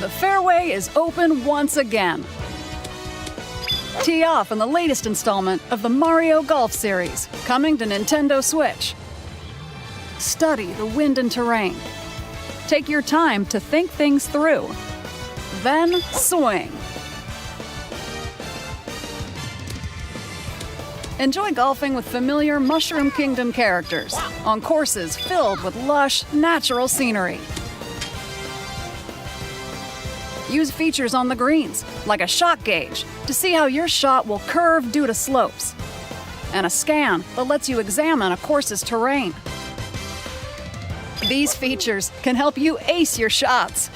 The fairway is open once again. Tee off in the latest installment of the Mario Golf series, coming to Nintendo Switch. Study the wind and terrain. Take your time to think things through. Then swing. Enjoy golfing with familiar Mushroom Kingdom characters on courses filled with lush, natural scenery. Use features on the greens, like a shot gauge, to see how your shot will curve due to slopes, and a scan that lets you examine a course's terrain. These features can help you ace your shots.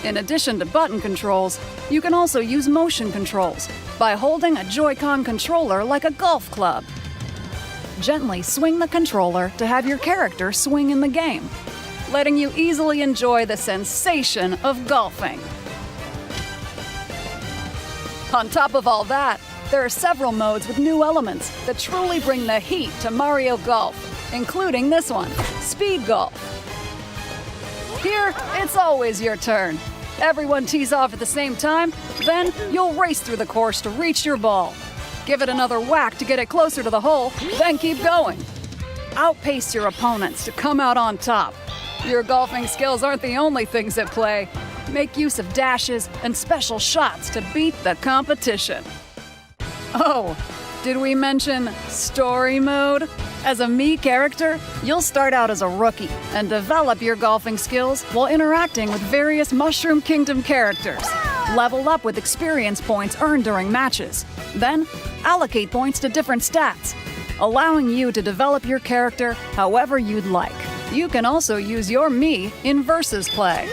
In addition to button controls, you can also use motion controls by holding a Joy-Con controller like a golf club. Gently swing the controller to have your character swing in the game, letting you easily enjoy the sensation of golfing. On top of all that, there are several modes with new elements that truly bring the heat to Mario Golf, including this one, Speed Golf. Here, it's always your turn. Everyone tees off at the same time, then you'll race through the course to reach your ball. Give it another whack to get it closer to the hole, then keep going. Outpace your opponents to come out on top. Your golfing skills aren't the only things at play. Make use of dashes and special shots to beat the competition. Oh, did we mention Story Mode? As a Mii character, you'll start out as a rookie and develop your golfing skills while interacting with various Mushroom Kingdom characters. Level up with experience points earned during matches. Then, allocate points to different stats, allowing you to develop your character however you'd like. You can also use your Mii in Versus play.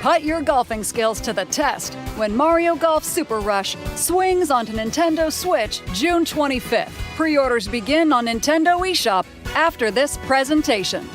Put your golfing skills to the test when Mario Golf Super Rush swings onto Nintendo Switch June 25th. Pre-orders begin on Nintendo eShop after this presentation.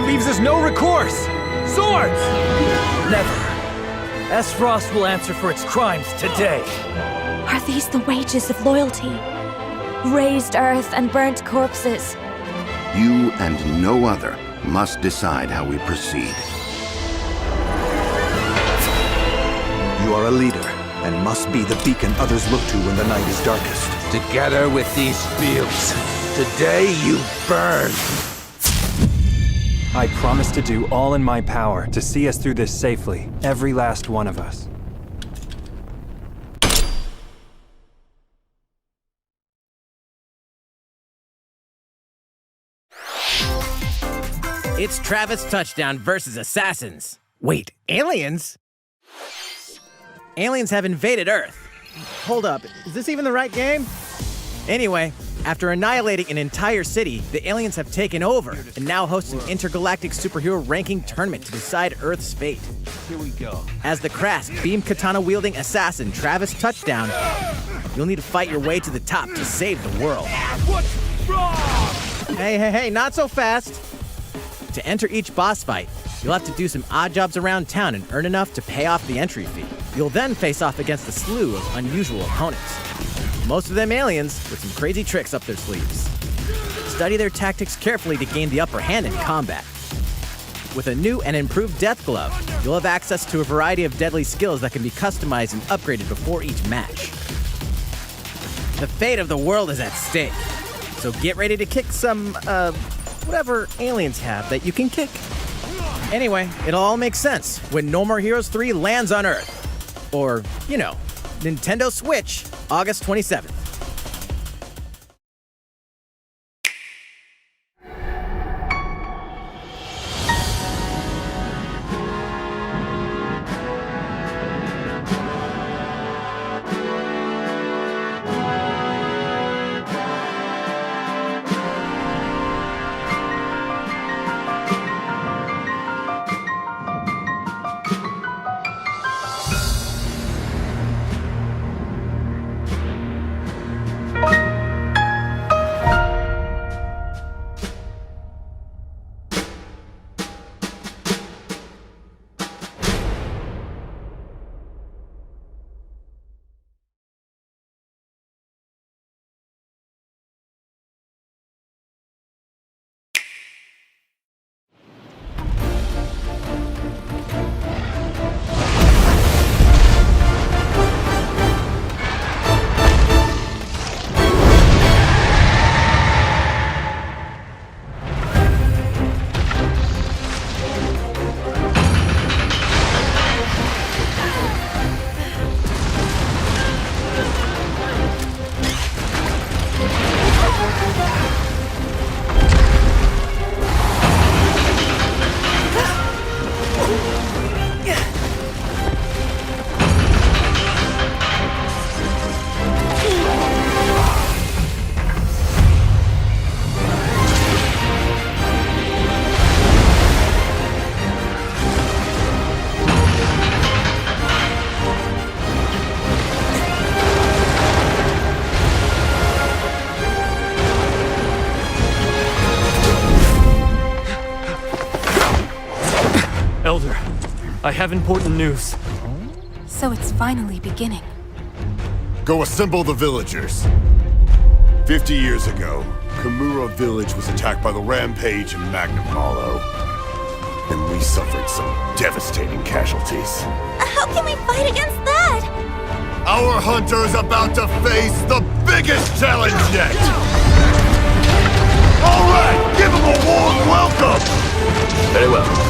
Leaves us no recourse! Swords! Never. S-Frost will answer for its crimes today. Are these the wages of loyalty? Raised earth and burnt corpses. You and no other must decide how we proceed. You are a leader, and must be the beacon others look to when the night is darkest. Together with these fields, today you burn! I promise to do all in my power to see us through this safely, every last one of us. It's Travis Touchdown versus Assassins. Wait, aliens? Aliens have invaded Earth. Hold up, is this even the right game? Anyway, after annihilating an entire city, the aliens have taken over and now host an intergalactic superhero ranking tournament to decide Earth's fate. Here we go. As the crass, beam katana-wielding assassin Travis Touchdown, you'll need to fight your way to the top to save the world. What's wrong? Hey, not so fast! To enter each boss fight, you'll have to do some odd jobs around town and earn enough to pay off the entry fee. You'll then face off against a slew of unusual opponents. Most of them aliens with some crazy tricks up their sleeves. Study their tactics carefully to gain the upper hand in combat. With a new and improved Death Glove, you'll have access to a variety of deadly skills that can be customized and upgraded before each match. The fate of the world is at stake, so get ready to kick some, whatever aliens have that you can kick. Anyway, it'll all make sense when No More Heroes 3 lands on Earth. Or, you know, Nintendo Switch, August 27th. Elder, I have important news. So it's finally beginning. Go assemble the villagers. 50 years ago, Kimura village was attacked by the Rampage and Magnum Malo. And we suffered some devastating casualties. How can we fight against that? Our hunter is about to face the biggest challenge yet! Alright, give him a warm welcome! Very well.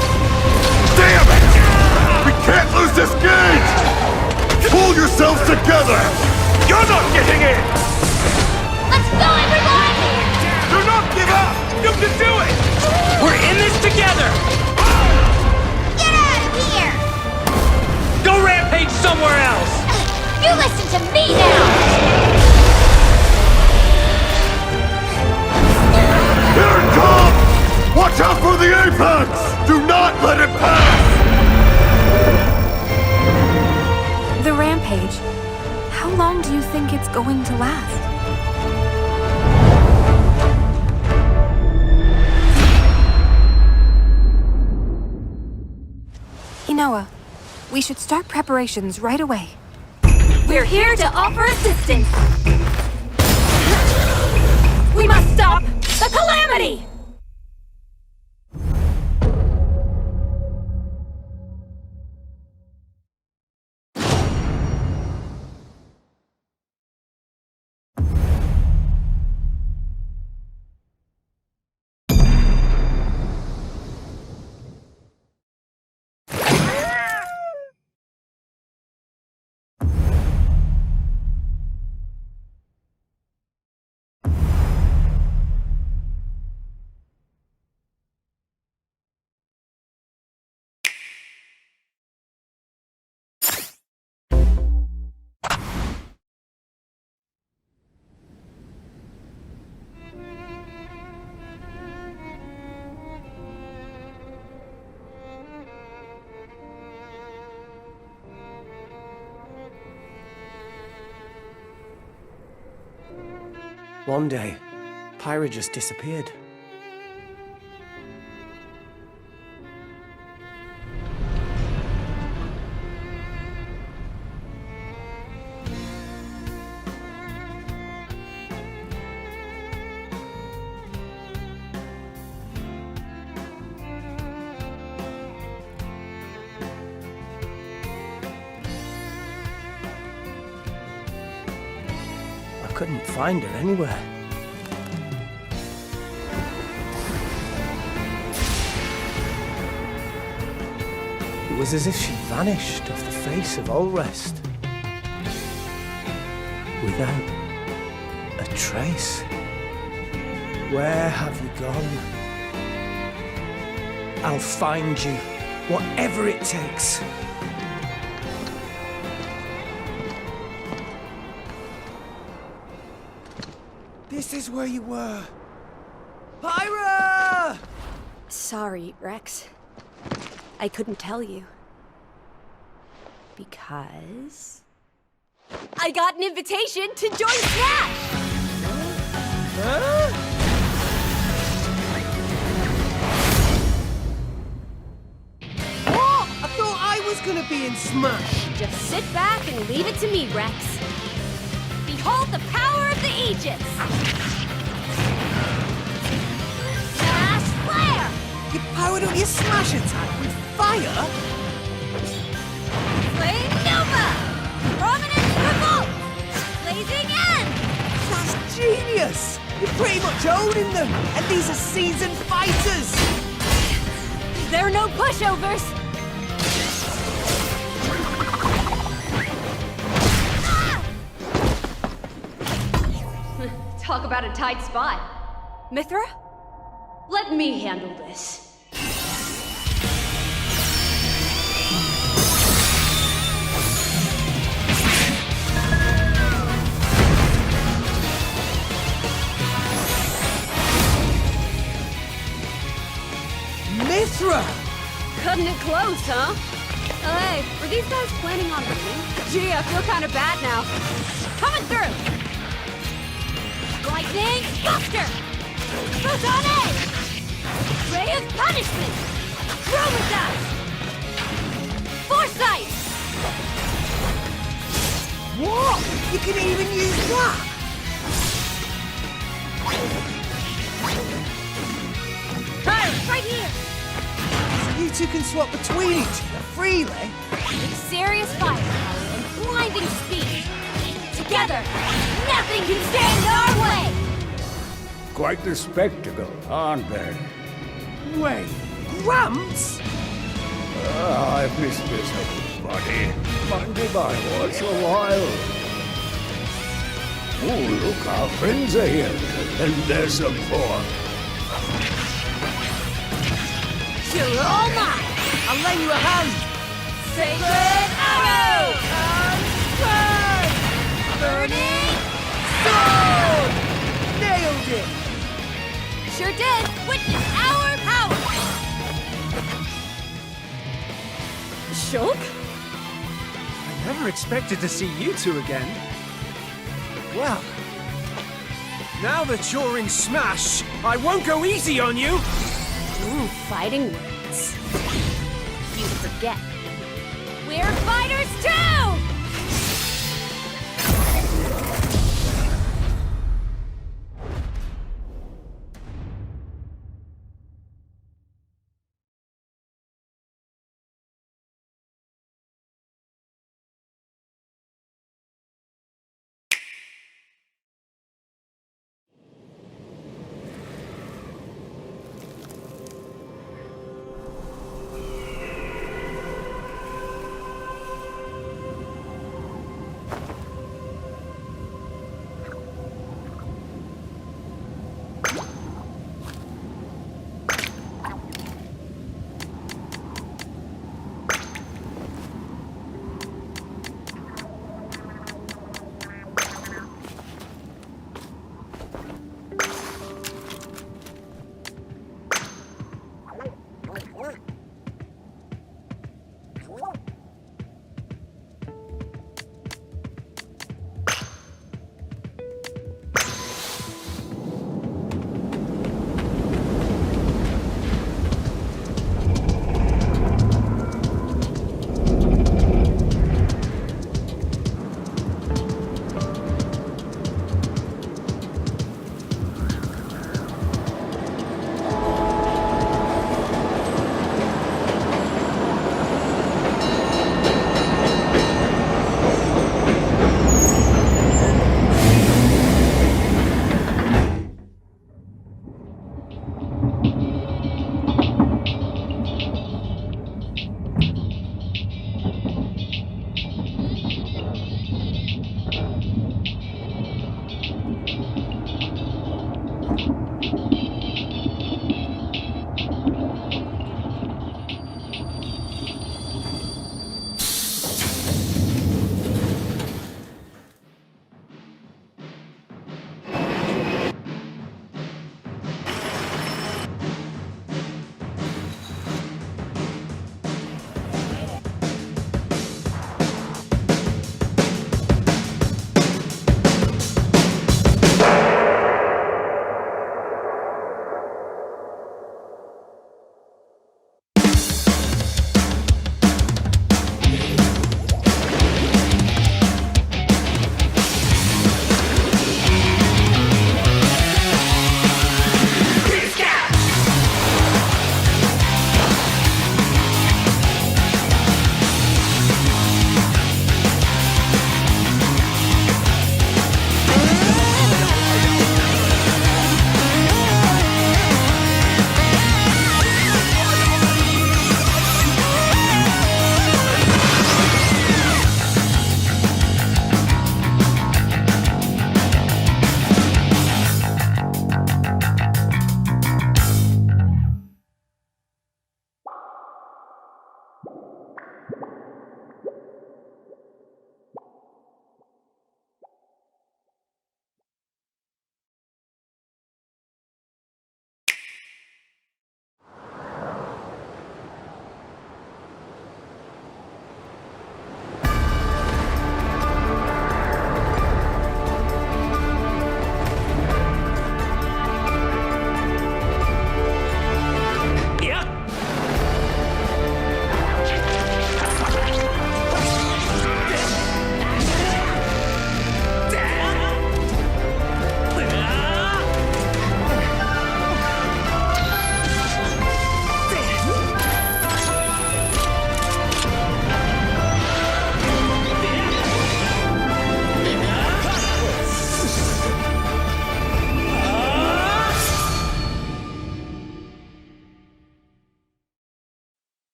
Damn it! We can't lose this gauge! Pull yourselves together! You're not getting in! Let's go, everyone! Do not give up! You can do it! We're in this together! Get out of here! Go rampage somewhere else! You listen to me now! Here it comes! Watch out for the apex! Do not let it pass! The rampage. How long do you think it's going to last? Inoa, we should start preparations right away. We're here to offer assistance! We must stop the calamity! One day, Pyra just disappeared. I couldn't find her anywhere. It was as if she vanished off the face of Ulrest. Without a trace. Where have you gone? I'll find you, whatever it takes. This is where you were. Pyra! Sorry, Rex. I couldn't tell you. Because... I got an invitation to join Smash! Huh? What? I thought I was gonna be in Smash! Just sit back and leave it to me, Rex. Behold the power of the Aegis! Smash Flare! You powered up your Smash attack with fire? Flame Nova! Prominence Revolt! Blazing End! That's genius! You're pretty much owning them, and these are seasoned fighters! There are no pushovers! Talk about a tight spot. Mithra? Let me handle this. Mithra! Cutting it close, huh? Oh, hey, were these guys planning on winning? Gee, I feel kind of bad now. Coming through! Lightning Buster! Photon Edge! Ray of Punishment! JohnoDaz! Foresight! What? You can even use that? Fire! Right here! So you two can swap between each other freely? With serious firepower and blinding speed! Together, nothing can stand in our way! Quite the spectacle, aren't they? Wait, Gramps? I've missed this old buddy. Monday by once a while. Oh, look, our friends are here. And there's some more. You're all mine! I'll lend you a hand! Sacred Arrow! Burning Sword! Nailed it! Sure did! Witness our power! Shulk? I never expected to see you two again. Well, now that you're in Smash, I won't go easy on you! Ooh, fighting words. You forget. We're fighters too!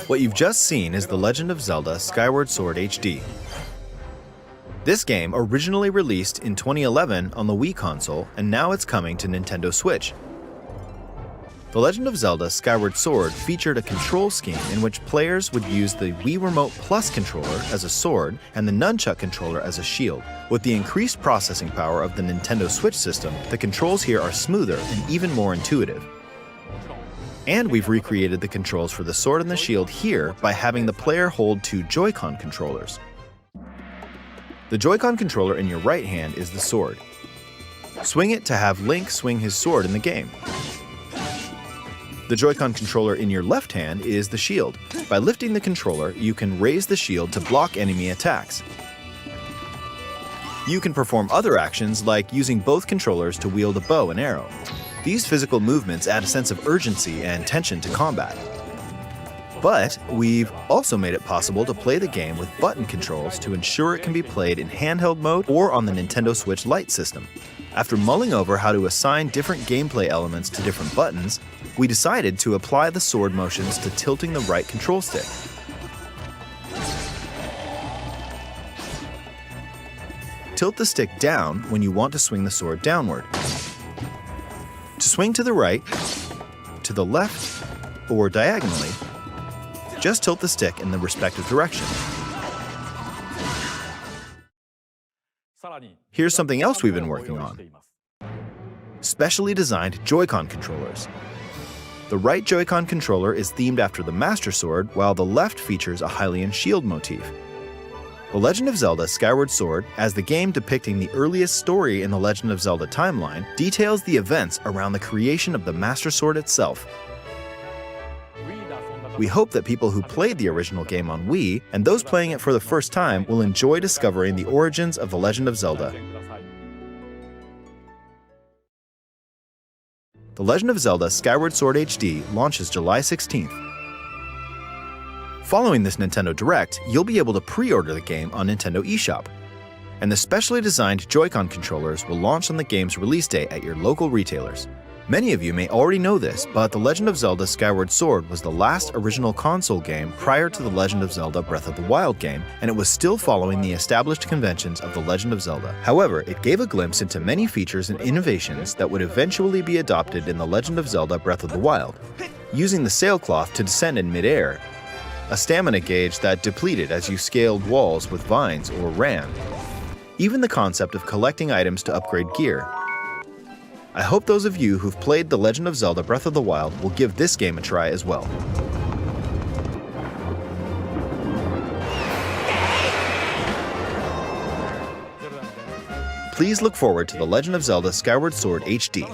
What you've just seen is The Legend of Zelda Skyward Sword HD. This game originally released in 2011 on the Wii console, and now it's coming to Nintendo Switch. The Legend of Zelda Skyward Sword featured a control scheme in which players would use the Wii Remote Plus controller as a sword and the Nunchuck controller as a shield. With the increased processing power of the Nintendo Switch system, the controls here are smoother and even more intuitive. And we've recreated the controls for the sword and the shield here by having the player hold two Joy-Con controllers. The Joy-Con controller in your right hand is the sword. Swing it to have Link swing his sword in the game. The Joy-Con controller in your left hand is the shield. By lifting the controller, you can raise the shield to block enemy attacks. You can perform other actions like using both controllers to wield a bow and arrow. These physical movements add a sense of urgency and tension to combat. But we've also made it possible to play the game with button controls to ensure it can be played in handheld mode or on the Nintendo Switch Lite system. After mulling over how to assign different gameplay elements to different buttons, we decided to apply the sword motions to tilting the right control stick. Tilt the stick down when you want to swing the sword downward. To swing to the right, to the left, or diagonally, just tilt the stick in the respective direction. Here's something else we've been working on. Specially designed Joy-Con controllers. The right Joy-Con controller is themed after the Master Sword, while the left features a Hylian shield motif. The Legend of Zelda Skyward Sword, as the game depicting the earliest story in the Legend of Zelda timeline, details the events around the creation of the Master Sword itself. We hope that people who played the original game on Wii, and those playing it for the first time, will enjoy discovering the origins of The Legend of Zelda. The Legend of Zelda Skyward Sword HD launches July 16th. Following this Nintendo Direct, you'll be able to pre-order the game on Nintendo eShop. And the specially designed Joy-Con controllers will launch on the game's release day at your local retailers. Many of you may already know this, but The Legend of Zelda Skyward Sword was the last original console game prior to The Legend of Zelda Breath of the Wild game, and it was still following the established conventions of The Legend of Zelda. However, it gave a glimpse into many features and innovations that would eventually be adopted in The Legend of Zelda Breath of the Wild. Using the sailcloth to descend in midair, a stamina gauge that depleted as you scaled walls with vines or ran, even the concept of collecting items to upgrade gear. I hope those of you who've played The Legend of Zelda Breath of the Wild will give this game a try as well. Please look forward to The Legend of Zelda Skyward Sword HD.